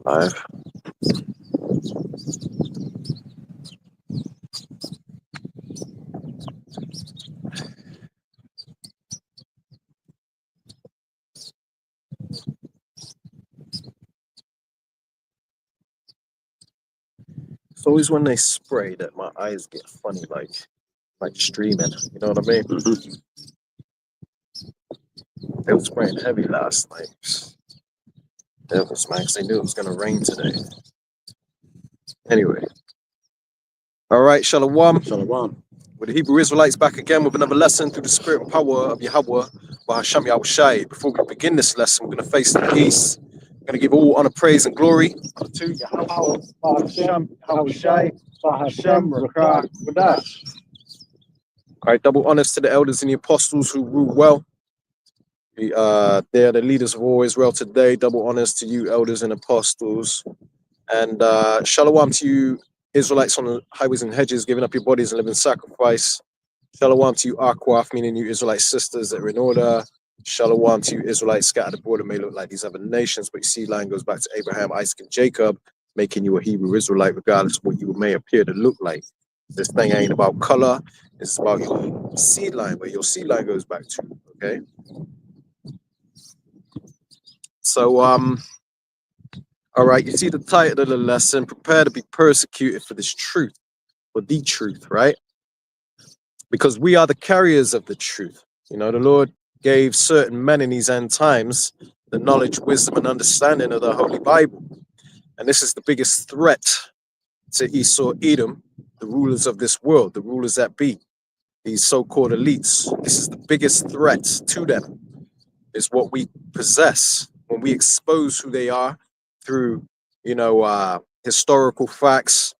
Live. It's always when they spray that my eyes get funny, like streaming. You know what I mean? They were spraying heavy last night. Devils, man, 'cause they knew it was gonna rain today. Anyway, all right, Shalom. Shalom. With the Hebrew Israelites back again with another lesson through the spirit and power of Yahweh, Bahasham Yahushai. Before we begin this lesson, we're going to face the peace. We're going to give all honor, praise, and glory to Yahweh, Bahasham Yahushai, Bahasham Rakah Wadash. All right, double honors to the elders and the apostles who rule well. They are the leaders of all Israel today. Double honors to you, elders and apostles. And shalom to you, Israelites on the highways and hedges, giving up your bodies and living sacrifice. Shalom to you, Akwaf, meaning you Israelite sisters that are in order. Shalom to you, Israelites scattered abroad. It may look like these other nations, but your seed line goes back to Abraham, Isaac, and Jacob, making you a Hebrew Israelite, regardless of what you may appear to look like. This thing ain't about color. It's about your seed line, where your seed line goes back to, okay? So, all right, you see the title of the lesson, prepare to be persecuted for this truth, for the truth, right? Because we are the carriers of the truth. You know, the Lord gave certain men in these end times the knowledge, wisdom, and understanding of the Holy Bible. And this is the biggest threat to Esau, Edom, the rulers of this world, the rulers that be, these so-called elites. This is the biggest threat to them, is what we possess when we expose who they are through, you know, historical facts,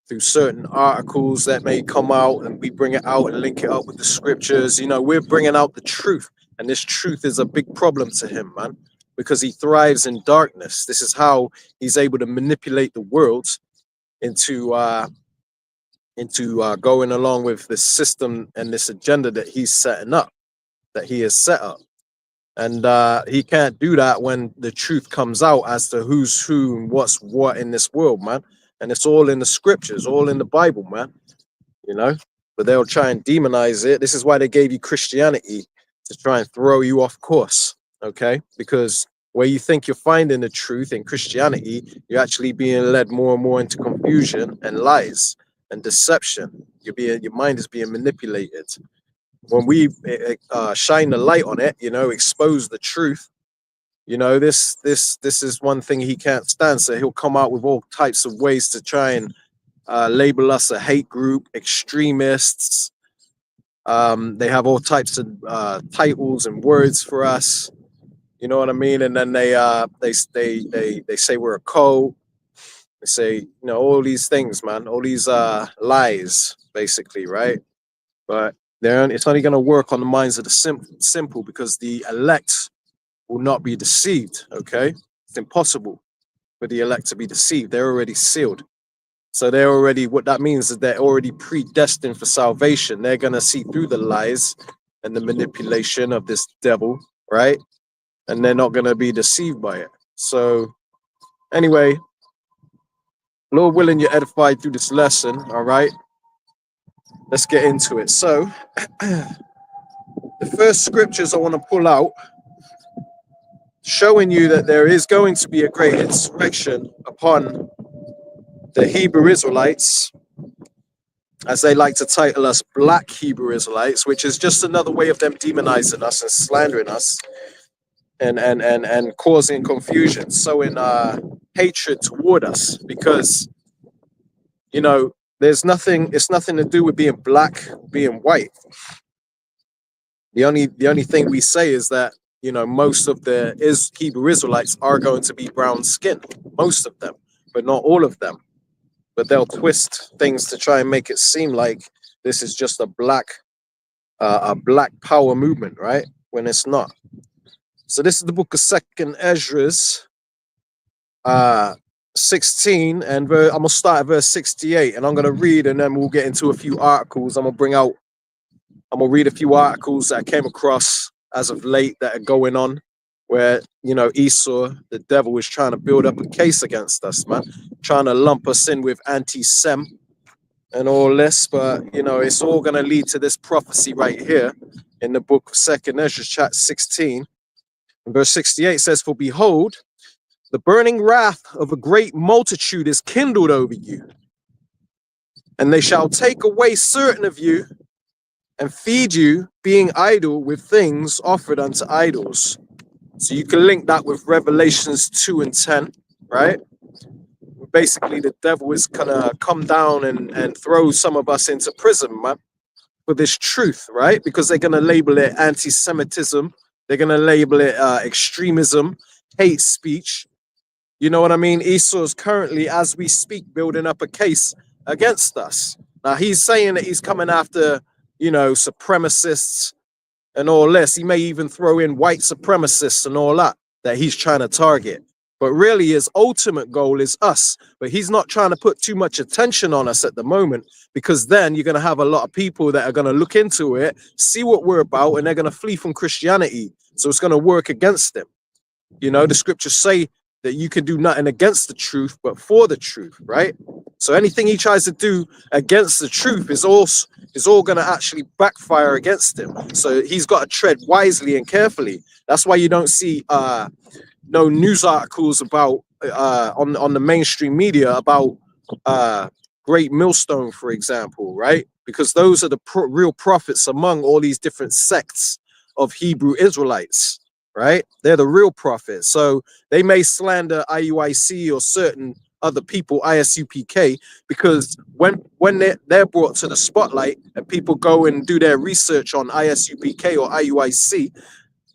through certain articles that may come out, and we bring it out and link it up with the scriptures. You know, we're bringing out the truth, and this truth is a big problem to him, man, because he thrives in darkness. This is how he's able to manipulate the world into going along with this system and this agenda that he's setting up, that he has set up. And he can't do that when the truth comes out as to who's who and what's what in this world, man. And it's all in the scriptures, all in the Bible, man. You know, but they'll try and demonize it. This is why they gave you Christianity, to try and throw you off course, okay? Because where you think you're finding the truth in Christianity, you're actually being led more and more into confusion and lies and deception. Your mind is being manipulated. When we shine the light on it, you know, expose the truth, you know, this is one thing he can't stand. So he'll come out with all types of ways to try and label us a hate group, extremists. They have all types of titles and words for us. You know what I mean? And then they say we're a cult. They say, you know, all these things, man, all these lies, basically, right? But it's only going to work on the minds of the simple, because the elect will not be deceived, okay? It's impossible for the elect to be deceived. They're already sealed. So they're already, what that means is they're already predestined for salvation. They're going to see through the lies and the manipulation of this devil, right? And they're not going to be deceived by it. So anyway, Lord willing, you're edified through this lesson, all right? Let's get into it. So the first scriptures I want to pull out, showing you that there is going to be a great insurrection upon the Hebrew Israelites, as they like to title us, Black Hebrew Israelites, which is just another way of them demonizing us and slandering us and causing confusion, sowing hatred toward us, because, you know, it's nothing to do with being black, being white. The only thing we say is that, you know, most of the Hebrew Israelites are going to be brown skinned, most of them, but not all of them. But they'll twist things to try and make it seem like this is just a black power movement, right? When it's not. So this is the book of Second Ezra's, 16, and I'm gonna start at verse 68, and I'm gonna read, and then we'll get into a few articles. I'm gonna read a few articles that I came across as of late that are going on where, you know, Esau, the devil, is trying to build up a case against us, man, trying to lump us in with anti-Sem and all this. But, you know, it's all going to lead to this prophecy right here in the book of 2nd Ezra, chapter 16. And verse 68 says, "For behold, the burning wrath of a great multitude is kindled over you, and they shall take away certain of you and feed you, being idle with things offered unto idols." So you can link that with Revelations 2 and 10, right? Basically, the devil is gonna come down and throw some of us into prison, man, for this truth, right? Because they're gonna label it anti-Semitism, they're gonna label it extremism, hate speech. You know what I mean? Esau's currently, as we speak, building up a case against us. Now he's saying that he's coming after, you know, supremacists and all this. He may even throw in white supremacists and all that he's trying to target. But really his ultimate goal is us. But he's not trying to put too much attention on us at the moment, because then you're going to have a lot of people that are going to look into it, see what we're about, and they're going to flee from Christianity. So it's going to work against them. You know, the scriptures say that you can do nothing against the truth, but for the truth, right? So anything he tries to do against the truth is all going to actually backfire against him. So he's got to tread wisely and carefully. That's why you don't see no news articles about on the mainstream media about Great Millstone, for example, right? Because those are the real prophets among all these different sects of Hebrew Israelites, right? They're the real prophets. So they may slander IUIC or certain other people, ISUPK, because when they're brought to the spotlight and people go and do their research on ISUPK or IUIC,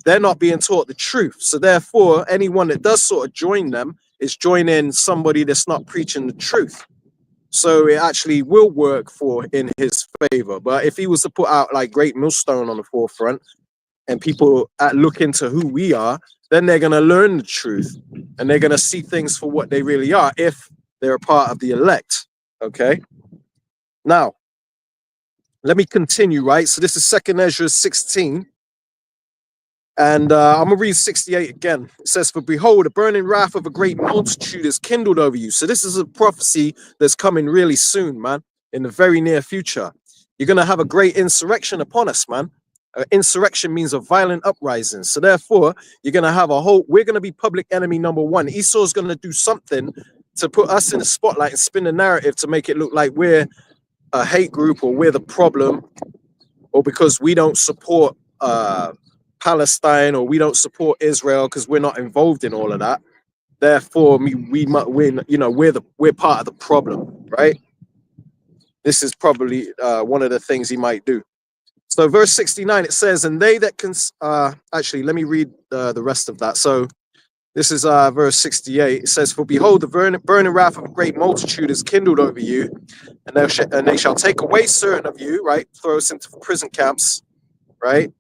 they're not being taught the truth. So therefore, anyone that does sort of join them is joining somebody that's not preaching the truth. So it actually will work in his favor. But if he was to put out like Great Millstone on the forefront and people look into who we are, then they're going to learn the truth and they're going to see things for what they really are if they're a part of the elect. Okay. Now, let me continue, right? So this is 2nd Ezra 16. And I'm going to read 68 again. It says, "For behold, the burning wrath of a great multitude is kindled over you." So this is a prophecy that's coming really soon, man, in the very near future. You're going to have a great insurrection upon us, man. Insurrection means a violent uprising. So therefore, you're going to have we're going to be public enemy number one. Esau's going to do something to put us in the spotlight and spin the narrative to make it look like we're a hate group or we're the problem, or because we don't support Palestine or we don't support Israel because we're not involved in all of that. Therefore, we're part of the problem, right? This is probably one of the things he might do. So verse 69, it says, "And they that can..." Actually, let me read the rest of that. So this is verse 68. It says, "For behold, the burning wrath of a great multitude is kindled over you, and they shall take away certain of you," right? Throw us into prison camps, right?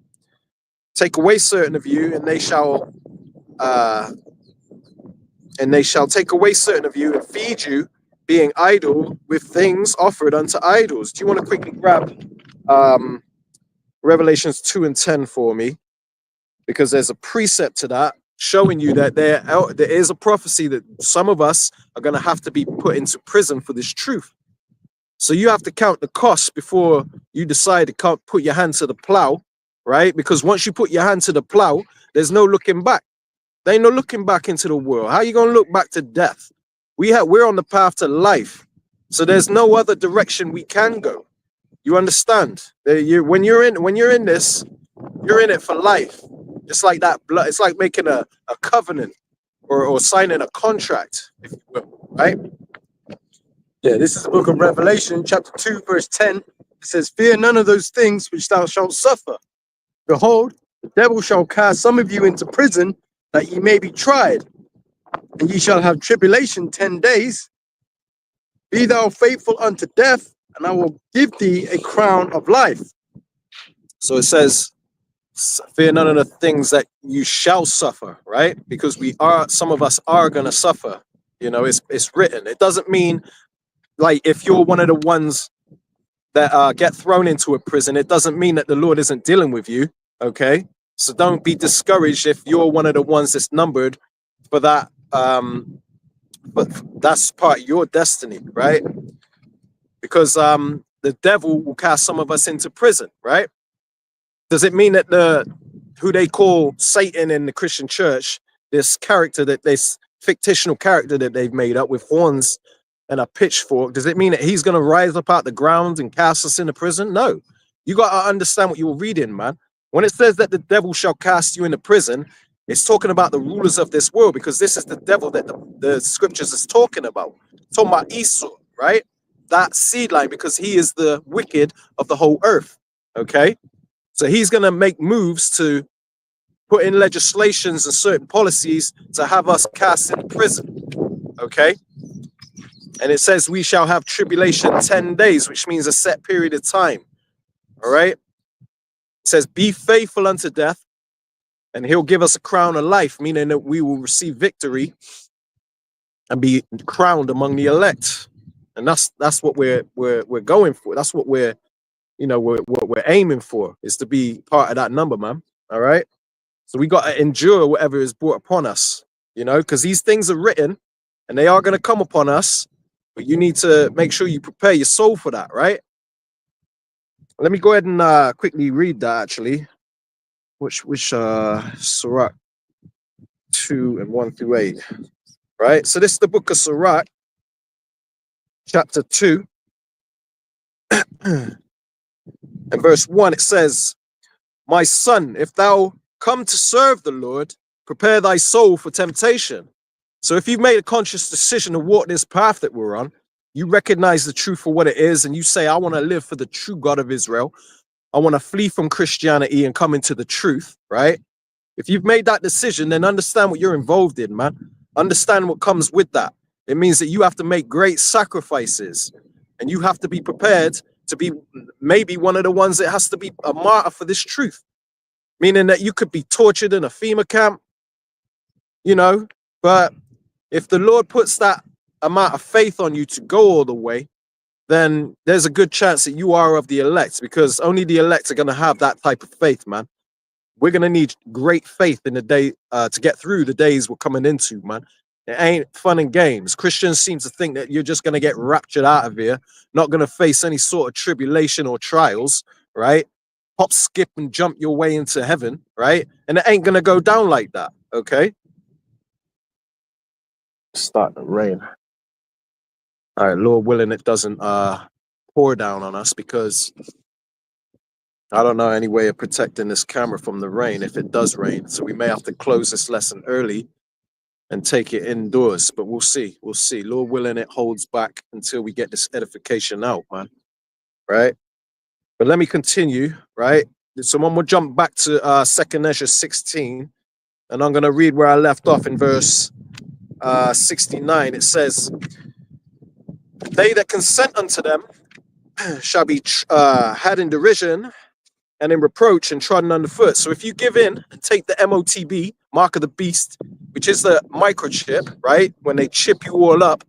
"Take away certain of you, and they shall take away certain of you and feed you, being idle with things offered unto idols." Do you want to quickly grab Revelations 2 and 10 for me? Because there's a precept to that showing you that there is a prophecy that some of us are going to have to be put into prison for this truth. So you have to count the costs before you decide to put your hand to the plow, right? Because once you put your hand to the plow, there's no looking back. There ain't no looking back into the world. How are you going to look back to death? We're on the path to life. So there's no other direction we can go. You understand? When you're in this, you're in it for life. It's like that blood. It's like making a covenant or signing a contract, if you will, right? Yeah, this is the book of Revelation, chapter 2, verse 10. It says, "Fear none of those things which thou shalt suffer. Behold, the devil shall cast some of you into prison, that ye may be tried, and ye shall have tribulation 10 days. Be thou faithful unto death, and I will give thee a crown of life." So it says, "Fear none of the things that you shall suffer," right? Because some of us are going to suffer. You know, it's written. It doesn't mean like if you're one of the ones that get thrown into a prison, it doesn't mean that the Lord isn't dealing with you, okay? So don't be discouraged if you're one of the ones that's numbered for that. But that's part of your destiny, right? Because the devil will cast some of us into prison, right? Does it mean that who they call Satan in the Christian church, this fictional character that they've made up with horns and a pitchfork, does it mean that he's going to rise up out the ground and cast us into prison? No. You got to understand what you're reading, man. When it says that the devil shall cast you into prison, it's talking about the rulers of this world, because this is the devil that the scriptures is talking about. It's talking about Esau, right? That seed line, because he is the wicked of the whole earth. Okay. So he's going to make moves to put in legislations and certain policies to have us cast in prison. Okay. And it says we shall have tribulation 10 days, which means a set period of time. All right. It says, be faithful unto death, and he'll give us a crown of life, meaning that we will receive victory and be crowned among the elect. And that's what we're going for. That's what we're aiming for, is to be part of that number, man. All right. So we got to endure whatever is brought upon us, because these things are written and they are going to come upon us. But you need to make sure you prepare your soul for that, right? Let me go ahead and quickly read that, actually. Which Sirach 2 and 1 through 8, right? So this is the book of Sirach, chapter 2, and verse 1. It says, my son, if thou come to serve the Lord, prepare thy soul for temptation. So if you've made a conscious decision to walk this path that we're on, you recognize the truth for what it is, and you say, I want to live for the true God of Israel. I want to flee from Christianity and come into the truth, right? If you've made that decision, then understand what you're involved in, man. Understand what comes with that. It means that you have to make great sacrifices, and you have to be prepared to be maybe one of the ones that has to be a martyr for this truth, meaning that you could be tortured in a FEMA camp, but if the Lord puts that amount of faith on you to go all the way, then there's a good chance that you are of the elect, because only the elect are going to have that type of faith, man. We're going to need great faith in the day to get through the days we're coming into, man. It ain't fun and games. Christians seem to think that you're just going to get raptured out of here, not going to face any sort of tribulation or trials, right? Hop, skip, and jump your way into heaven, right? And it ain't going to go down like that, okay? Start to rain. All right, Lord willing, it doesn't pour down on us, because I don't know any way of protecting this camera from the rain if it does rain. So we may have to close this lesson early and take it indoors, but we'll see. We'll see. Lord willing, it holds back until we get this edification out, man. Right? But let me continue, right? So we'll jump back to 2nd Ezra 16, and I'm going to read where I left off in verse 69. It says, they that consent unto them shall be had in derision and in reproach and trodden underfoot. So if you give in and take the MOTB, mark of the beast, which is the microchip, right? When they chip you all up,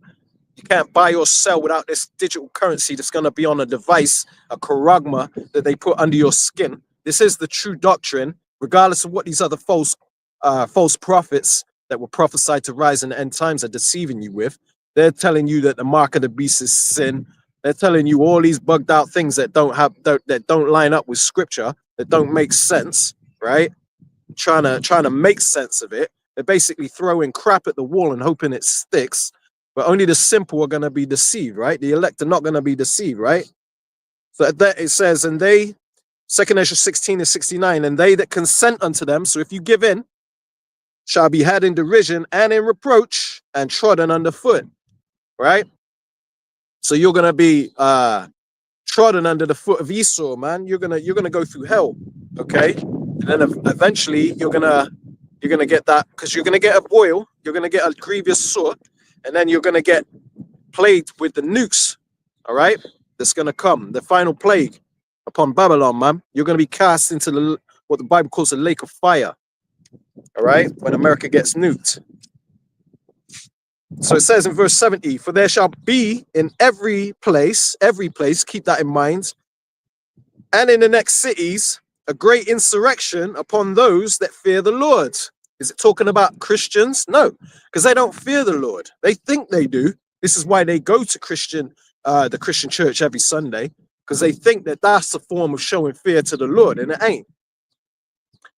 you can't buy or sell without this digital currency that's going to be on a device, a charagma that they put under your skin. This is the true doctrine, regardless of what these other false prophets that were prophesied to rise in the end times are deceiving you with. They're telling you that the mark of the beast is sin. They're telling you all these bugged out things that don't line up with scripture, that don't make sense, right? Trying to make sense of it. They're basically throwing crap at the wall and hoping it sticks. But only the simple are going to be deceived, right? The elect are not going to be deceived, right? So that it says, and they, 2nd Ezra 16 and 69, and they that consent unto them, so if you give in, shall be had in derision and in reproach and trodden underfoot, right? So you're going to be trodden under the foot of Esau, man. You're gonna go through hell, okay? And then eventually you're gonna get that, because you're gonna get a boil, you're gonna get a grievous sore, and then you're gonna get plagued with the nukes, all right? That's gonna come, the final plague upon Babylon, man. You're gonna be cast into what the Bible calls the lake of fire, all right? When America gets nuked. So it says in verse 70, for there shall be in every place, keep that in mind, and in the next cities, a great insurrection upon those that fear the Lord. Is it talking about Christians? No, because they don't fear the Lord. They think they do. This is why they go to the Christian church every Sunday, because they think that that's a form of showing fear to the Lord, and it ain't.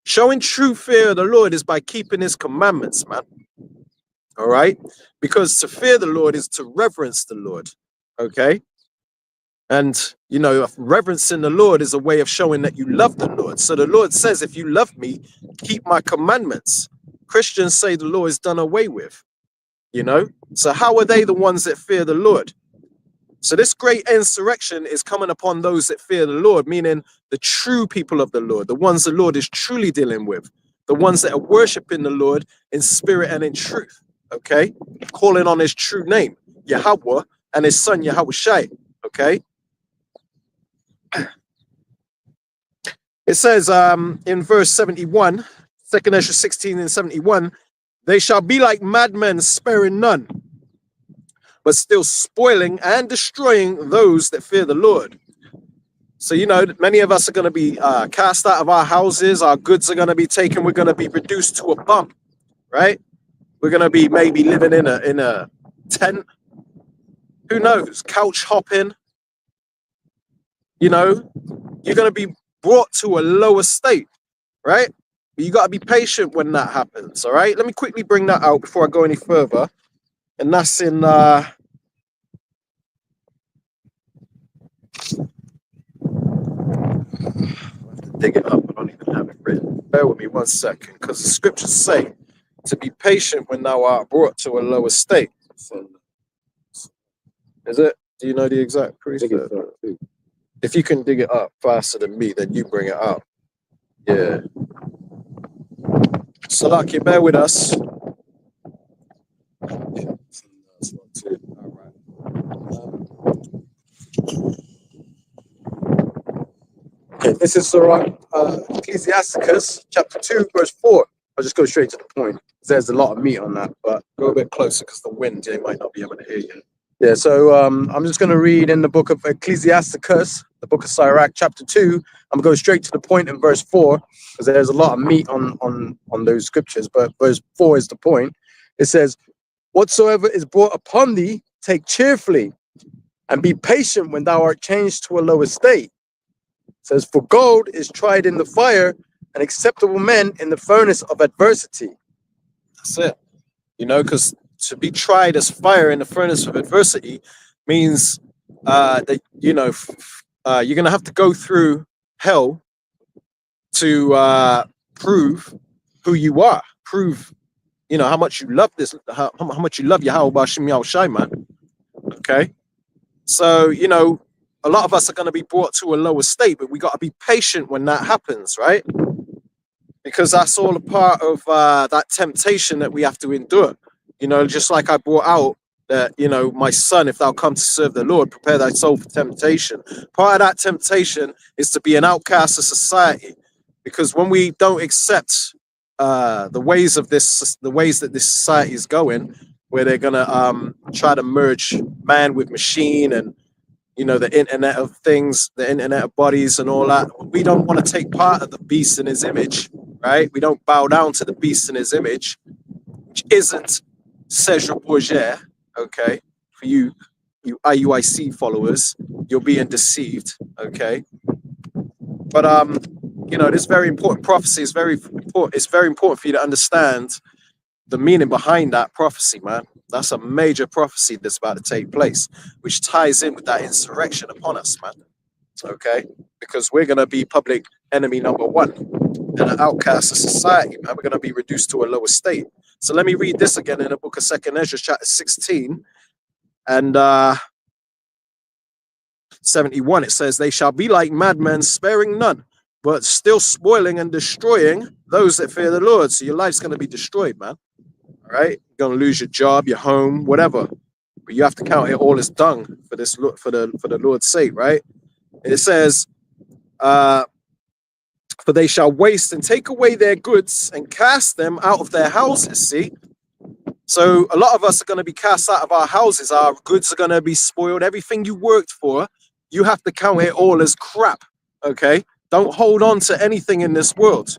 Showing true fear of the Lord is by keeping his commandments, man. All right? Because to fear the Lord is to reverence the Lord. Okay? And, you know, reverencing the Lord is a way of showing that you love the Lord. So the Lord says, if you love me, keep my commandments. Christians say the law is done away with, you know? So how are they the ones that fear the Lord? So this great insurrection is coming upon those that fear the Lord, meaning the true people of the Lord, the ones the Lord is truly dealing with, the ones that are worshiping the Lord in spirit and in truth, okay? Calling on his true name, Yahweh, and his son, Yahweh, okay? It says in verse 71, 2nd Ezra 16 and 71, they shall be like madmen, sparing none, but still spoiling and destroying those that fear the Lord. So, you know, many of us are going to be cast out of our houses. Our goods are going to be taken. We're going to be reduced to a bum, right? We're going to be maybe living in a tent. Who knows? Couch hopping. You know, you're going to be brought to a lower state, right? But you got to be patient when that happens, all right? Let me quickly bring that out before I go any further. And that's in... dig it up. I don't even have it written. Bear with me 1 second, because the scriptures say to be patient when thou art brought to a lower state. Is it? Do you know the exact precept? If you can dig it up faster than me, then you bring it up. Yeah. Salaki, bear with us. Okay, this is Ecclesiasticus chapter 2, verse 4. I'll just go straight to the point. There's a lot of meat on that, but go a bit closer because the wind, they might not be able to hear you. Yeah, so I'm just going to read in the book of Ecclesiasticus, the book of Sirach, chapter 2. I'm going to go straight to the point in verse 4 because there's a lot of meat on those scriptures, but verse 4 is the point. It says, whatsoever is brought upon thee, take cheerfully, and be patient when thou art changed to a lower state. It says, for gold is tried in the fire, and acceptable men in the furnace of adversity. That's it. You know, because to be tried as fire in the furnace of adversity means that, you know, you're going to have to go through hell to prove who you are, prove, you know, how much you love this, how much you love Yahweh Bashim Yahushai, man. Okay. So, you know, a lot of us are going to be brought to a lower state, but we got to be patient when that happens, right? Because that's all a part of that temptation that we have to endure. You know, just like I brought out that, you know, my son, if thou come to serve the Lord, prepare thy soul for temptation. Part of that temptation is to be an outcast of society. Because when we don't accept the ways that this society is going, where they're going to try to merge man with machine and, you know, the internet of things, the internet of bodies and all that, we don't want to take part of the beast in his image, right? We don't bow down to the beast in his image, which isn't Cedric Bourget, okay? For you IUIC followers, you're being deceived, okay? But you know, this very important prophecy is very important. It's very important for you to understand the meaning behind that prophecy, man. That's a major prophecy that's about to take place, which ties in with that insurrection upon us, man. Okay? Because we're going to be public enemy number one and an outcast of society, man. We're going to be reduced to a lower state. So let me read this again in the book of 2nd Ezra, chapter 16 and 71. It says, they shall be like madmen, sparing none, but still spoiling and destroying those that fear the Lord. So your life's going to be destroyed, man. All right? You're going to lose your job, your home, whatever. But you have to count it all as dung for this, for the Lord's sake, right? And it says, for they shall waste and take away their goods and cast them out of their houses. See? So a lot of us are going to be cast out of our houses. Our goods are going to be spoiled. Everything you worked for, you have to count it all as crap. Okay? Don't hold on to anything in this world,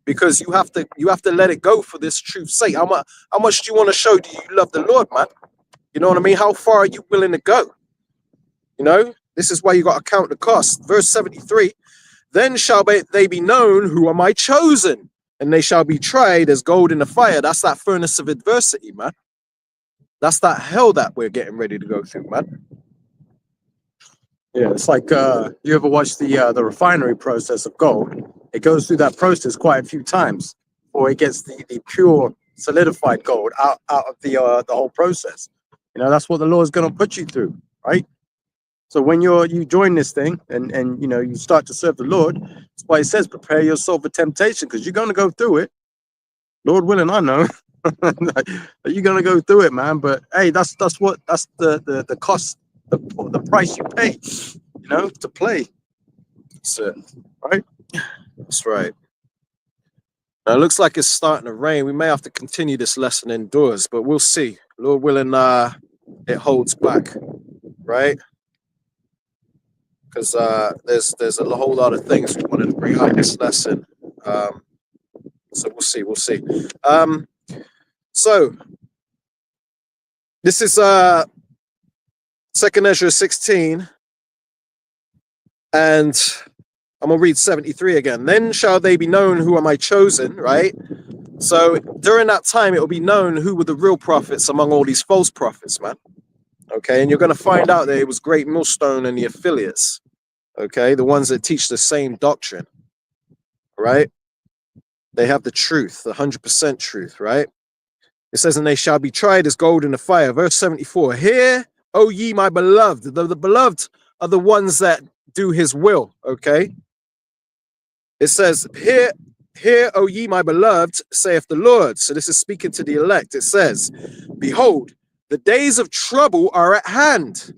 because you have to let it go for this truth's sake. How much do you want to show? Do you love the Lord, man? You know what I mean? How far are you willing to go? You know, this is why you got to count the cost. Verse 73, then shall they be known who are my chosen, and they shall be tried as gold in the fire. That's that furnace of adversity, man. That's that hell that we're getting ready to go through, man. Yeah, it's like you ever watch the refinery process of gold? It goes through that process quite a few times before it gets the pure solidified gold out of the whole process. You know, that's what the Lord is going to put you through, right? So when you join this thing and you know you start to serve the Lord, that's why He says prepare your soul for temptation, because you're going to go through it. Lord willing, I know you're going to go through it, man. But hey, that's the cost, the price you pay, you know, to play. That's it. Right? That's right. Now, it looks like it's starting to rain. We may have to continue this lesson indoors, but we'll see. Lord willing, it holds back, right? Because there's a whole lot of things we wanted to bring out this lesson. So we'll see. We'll see. So this is 2nd Ezra 16, and I'm gonna read 73 again. Then shall they be known who are my chosen, right? So during that time, it will be known who were the real prophets among all these false prophets, man. Okay, and you're gonna find out that it was Great Millstone and the affiliates. Okay, the ones that teach the same doctrine, right? They have the truth, the 100% truth, right? It says, and they shall be tried as gold in the fire. Verse 74, hear, O ye my beloved. The beloved are the ones that do his will, okay? It says, hear, O ye my beloved, saith the Lord. So this is speaking to the elect. It says, behold, the days of trouble are at hand.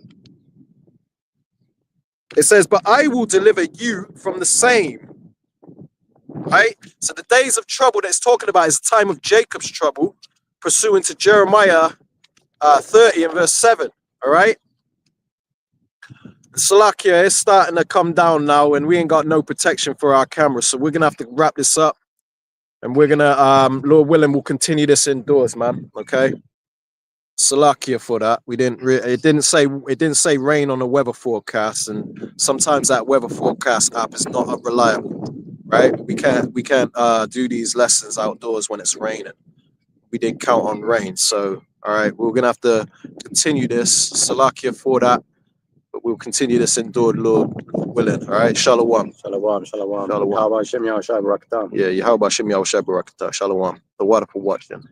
It says, but I will deliver you from the same. Right? So the days of trouble that it's talking about is the time of Jacob's trouble, pursuant to Jeremiah 30 and verse 7. All right? Salakia is starting to come down now, and we ain't got no protection for our camera, so we're gonna have to wrap this up, and we're gonna Lord willing, we'll continue this indoors, man. Okay? Salakia for that. We didn't it didn't say rain on the weather forecast, and sometimes that weather forecast app is not reliable, right? We can't do these lessons outdoors when it's raining. We didn't count on rain, so all right, we're gonna have to continue this. Salakia for that, but we'll continue this indoor, Lord willing. All right, shalom. Shalom. Shalom. How about Shem Yahshua Barakatan? Yeah, how about Shem Yahshua Barakatah? Shalom. The water for watching.